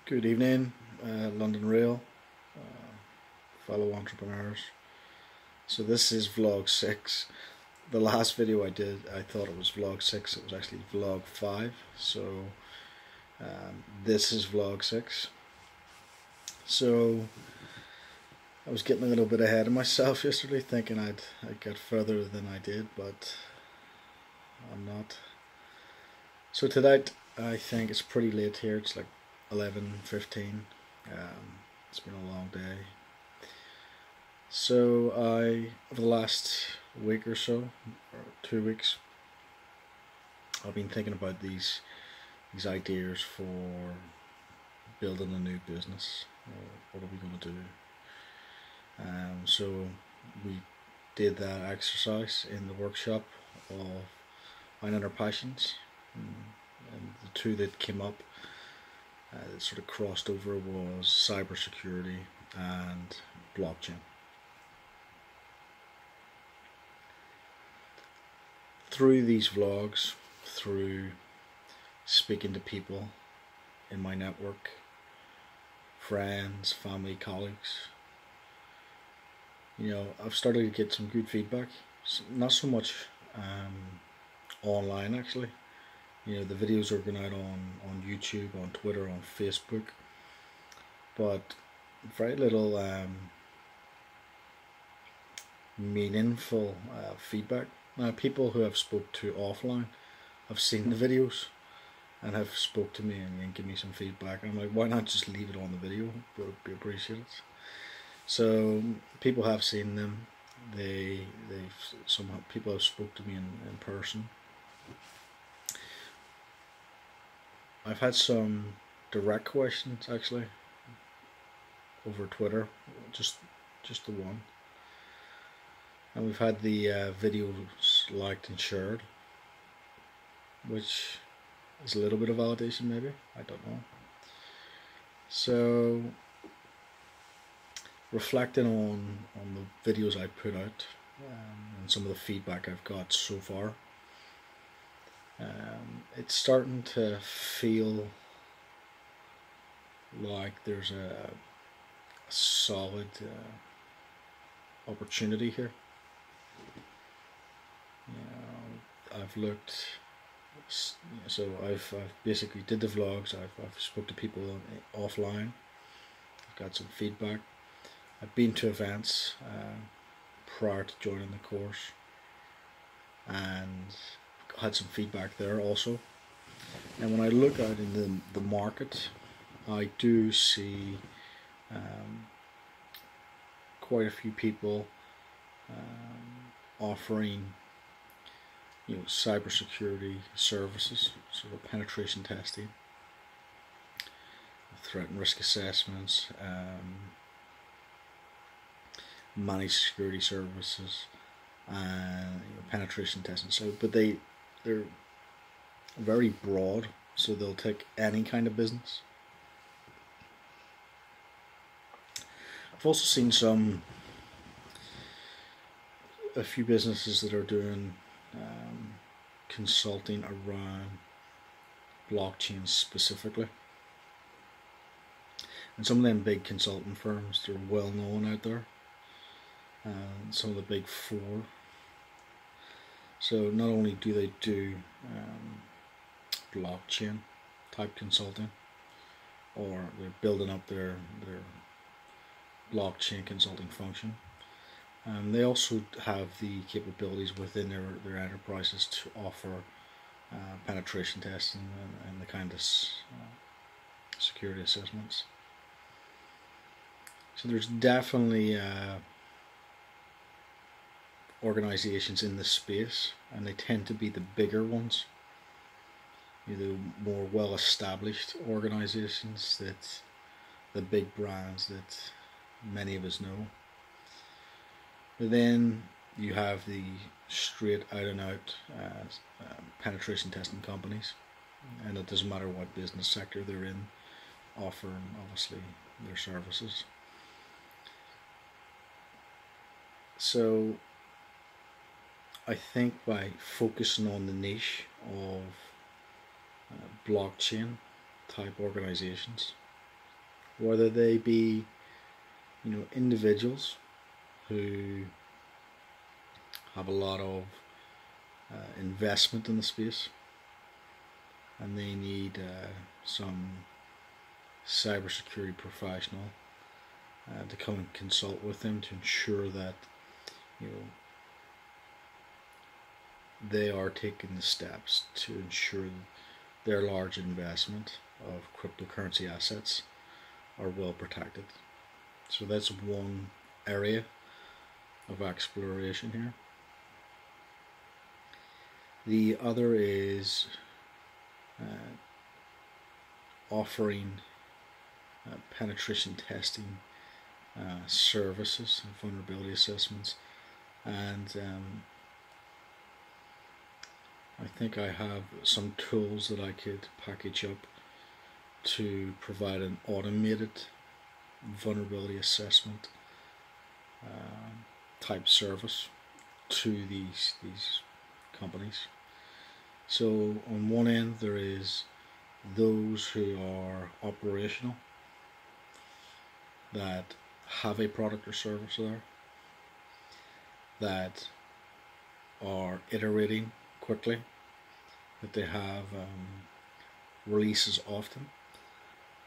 Good evening, London Rail, fellow entrepreneurs. So this is vlog 6. The last video I did, I thought it was vlog 6. It was actually vlog 5. So this is vlog 6. So I was getting a little bit ahead of myself yesterday, thinking I'd get further than I did, but I'm not. So tonight, I think it's pretty late here. It's like 11:15. It's been a long day. So over the last week or so, or 2 weeks, I've been thinking about these ideas for building a new business. What are we going to do? So we did that exercise in the workshop of finding our passions, and the two that came up that sort of crossed over was cybersecurity and blockchain. Through these vlogs, through speaking to people in my network, friends, family, colleagues, I've started to get some good feedback. Not so much online actually. The videos are going out on YouTube, on Twitter, on Facebook, but very little meaningful feedback. Now, people who I've spoke to offline have seen the videos and have spoke to me and give me some feedback. I'm like, why not just leave it on the video? It would be appreciated. So people have seen them. Some people have spoke to me in person. I've had some direct questions actually over Twitter, just the one, and we've had the videos liked and shared, which is a little bit of validation, maybe, I don't know. So reflecting on the videos I put out and some of the feedback I've got so far, it's starting to feel like there's a solid opportunity here. I've looked, so I've basically did the vlogs. I've spoke to people offline. I've got some feedback. I've been to events prior to joining the course and had some feedback there also. And when I look out in the market, I do see quite a few people offering cybersecurity services, sort of penetration testing, threat and risk assessments, managed security services, and penetration testing. So, but they're very broad, so they'll take any kind of business. I've also seen a few businesses that are doing consulting around blockchain specifically, and some of them big consulting firms, they're well known out there, and some of the big four. So not only do they do blockchain type consulting, or they're building up their blockchain consulting function, they also have the capabilities within their enterprises to offer penetration testing and the kind of security assessments. So there's definitely organizations in this space, and they tend to be the bigger ones, the more well-established organizations, that the big brands that many of us know. But then you have the straight out and out penetration testing companies, and it doesn't matter what business sector they're in, offering obviously their services. So I think by focusing on the niche of blockchain type organizations, whether they be individuals who have a lot of investment in the space and they need some cybersecurity professional to come and consult with them to ensure that they are taking the steps to ensure their large investment of cryptocurrency assets are well protected. So that's one area of exploration here. The other is offering penetration testing services and vulnerability assessments, and I think I have some tools that I could package up to provide an automated vulnerability assessment type service to these companies. So on one end there is those who are operational, that have a product or service there, that are iterating quickly, that they have releases often,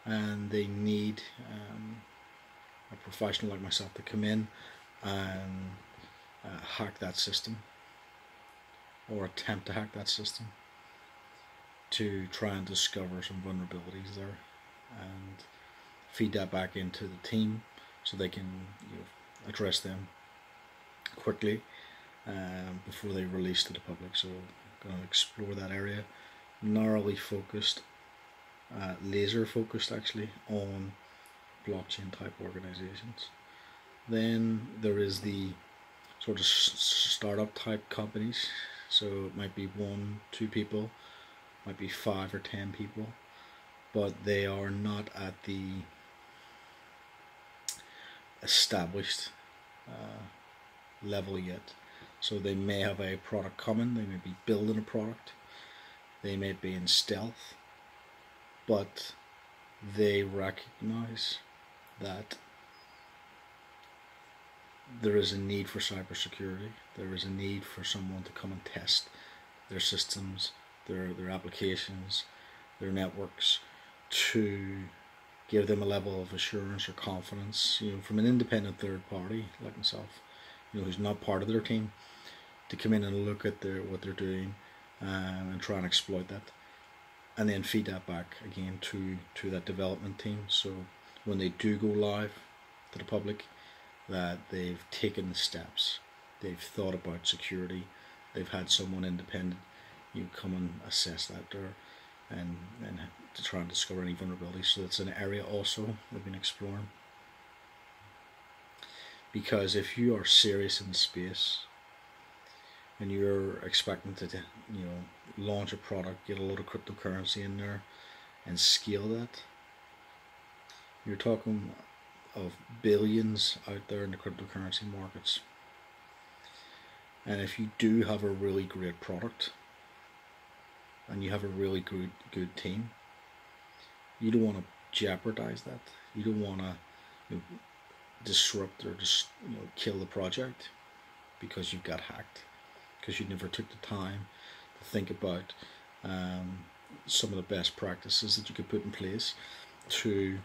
and they need a professional like myself to come in and hack that system, or attempt to hack that system, to try and discover some vulnerabilities there and feed that back into the team so they can address them quickly before they release to the public. So I'm going to explore that area, narrowly focused, laser focused actually, on blockchain type organizations. Then there is the sort of startup type companies, so it might be 1-2 people, might be 5 or 10 people, but they are not at the established level yet. So they may have a product coming, they may be building a product, they may be in stealth, but they recognize that there is a need for cybersecurity. There is a need for someone to come and test their systems, their applications, their networks, to give them a level of assurance or confidence, from an independent third party like myself, who's not part of their team, to come in and look at what they're doing and try and exploit that, and then feed that back again to that development team. So when they do go live to the public, that they've taken the steps, they've thought about security, they've had someone independent come and assess that there, and to try and discover any vulnerabilities. So that's an area also we've been exploring, because if you are serious in the space and you're expecting to launch a product, get a lot of cryptocurrency in there and scale that, you're talking of billions out there in the cryptocurrency markets. And if you do have a really great product and you have a really good team, you don't want to jeopardize that. You don't want to disrupt or just kill the project because you've got hacked, because you never took the time to think about some of the best practices that you could put in place to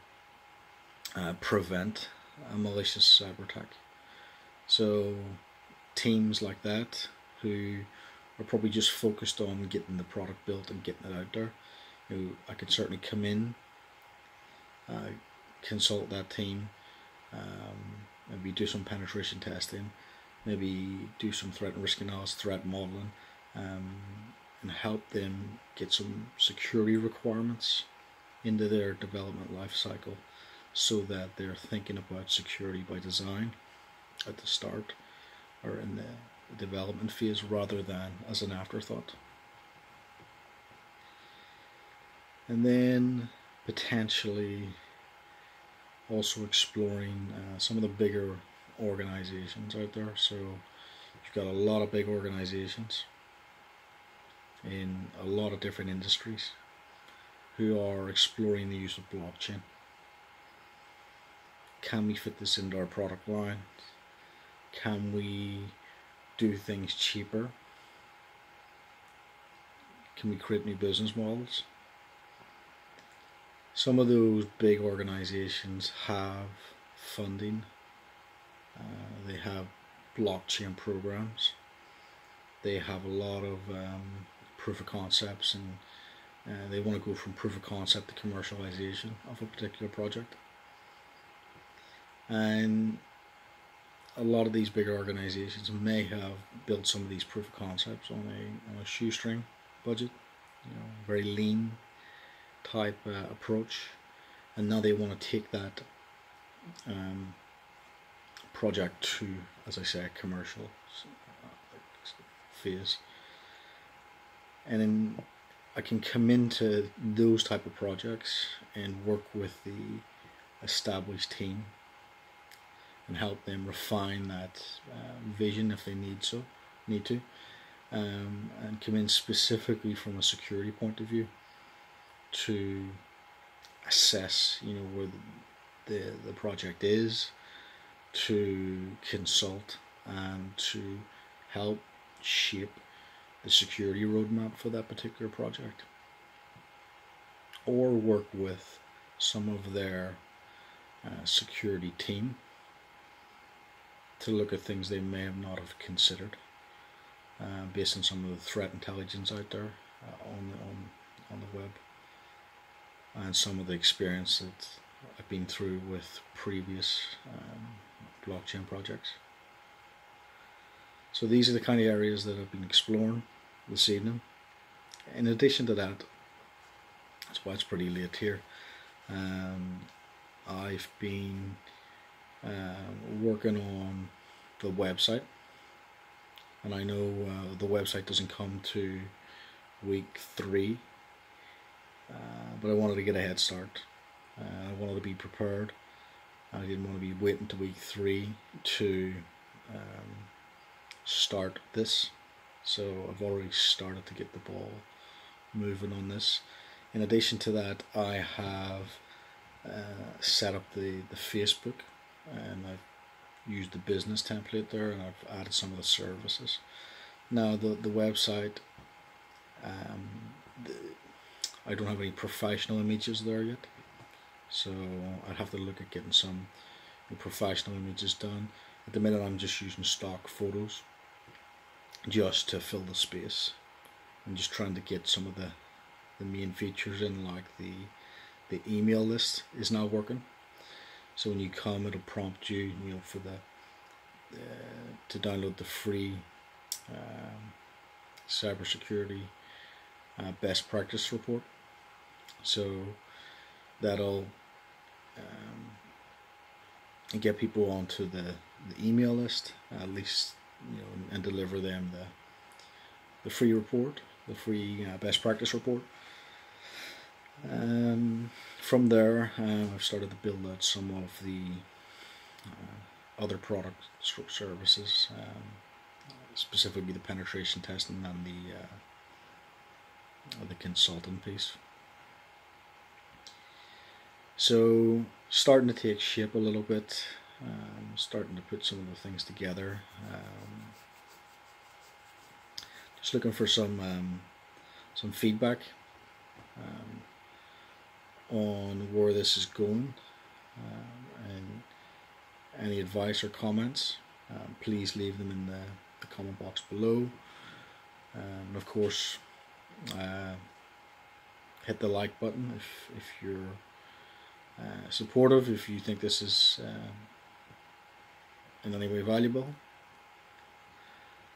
prevent a malicious cyber attack. So teams like that, who are probably just focused on getting the product built and getting it out there, I could certainly come in, consult that team, maybe do some penetration testing, maybe do some threat and risk analysis, threat modeling, and help them get some security requirements into their development life cycle, so that they're thinking about security by design at the start or in the development phase, rather than as an afterthought. And then potentially also exploring some of the bigger organizations out there. So you've got a lot of big organizations in a lot of different industries who are exploring the use of blockchain. can we fit this into our product line? Can we do things cheaper? Can we create new business models? Some of those big organizations have funding, they have blockchain programs, they have a lot of proof of concepts, and they want to go from proof of concept to commercialization of a particular project. And a lot of these bigger organizations may have built some of these proof of concepts on a shoestring budget, very lean type approach, and now they want to take that project to, as I say, a commercial phase. And then I can come into those type of projects and work with the established team and help them refine that vision if they need to, and come in specifically from a security point of view to assess, where the project is, to consult and to help shape the security roadmap for that particular project, or work with some of their security team to look at things they may have not have considered, based on some of the threat intelligence out there on the web, and some of the experience that I've been through with previous blockchain projects. So these are the kind of areas that I've been exploring this evening. In addition to that, that's why it's pretty late here, I've been working on the website, and I know the website doesn't come to week 3, but I wanted to get a head start. I wanted to be prepared. I didn't want to be waiting to week 3 to start this, so I've already started to get the ball moving on this. In addition to that, I have set up the Facebook, and I've used the business template there, and I've added some of the services. Now the website, I don't have any professional images there yet, so I'd have to look at getting some professional images done. At the minute I'm just using stock photos just to fill the space. I'm just trying to get some of the main features in, like the email list is not working. So when you come, it'll prompt you, for to download the free cybersecurity best practice report. So that'll get people onto the email list, at least, and deliver them the free report, the free best practice report. From there, I've started to build out some of the other product services, specifically the penetration testing and the consulting piece. So starting to take shape a little bit, starting to put some of the things together. Just looking for some feedback on where this is going, and any advice or comments, please leave them in the comment box below. And of course, hit the like button if you're supportive, if you think this is in any way valuable,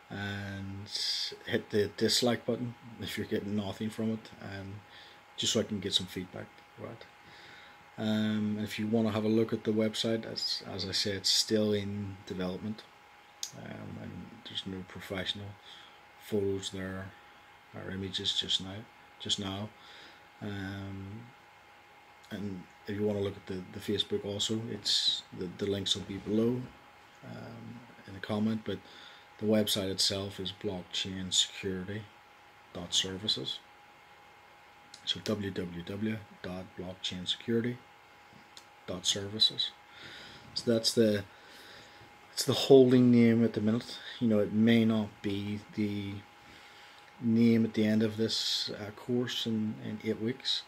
and hit the dislike button if you're getting nothing from it, and just so I can get some feedback, right? If you want to have a look at the website, as I said, it's still in development, and there's no professional photos there or images just now. And if you want to look at the Facebook also, it's the links will be below in the comment, but the website itself is blockchainsecurity.services. So www.blockchainsecurity.services. So it's the holding name at the minute. You know, it may not be the name at the end of this course in 8 weeks,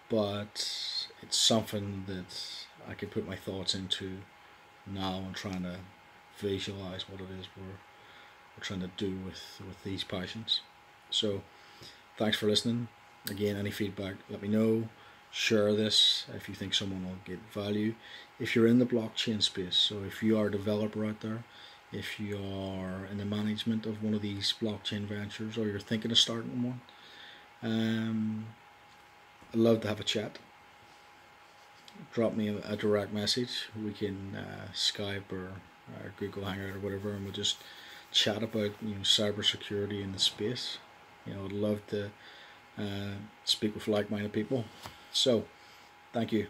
but it's something that I can put my thoughts into now and trying to visualize what it is we're trying to do with these passions. So thanks for listening. Again, any feedback, let me know. Share this if you think someone will get value. If you're in the blockchain space, so if you are a developer out there, if you are in the management of one of these blockchain ventures, or you're thinking of starting one, I'd love to have a chat. Drop me a direct message. We can Skype or Google Hangout or whatever, and we'll just chat about cybersecurity in the space. I'd love to speak with like-minded people. So, thank you.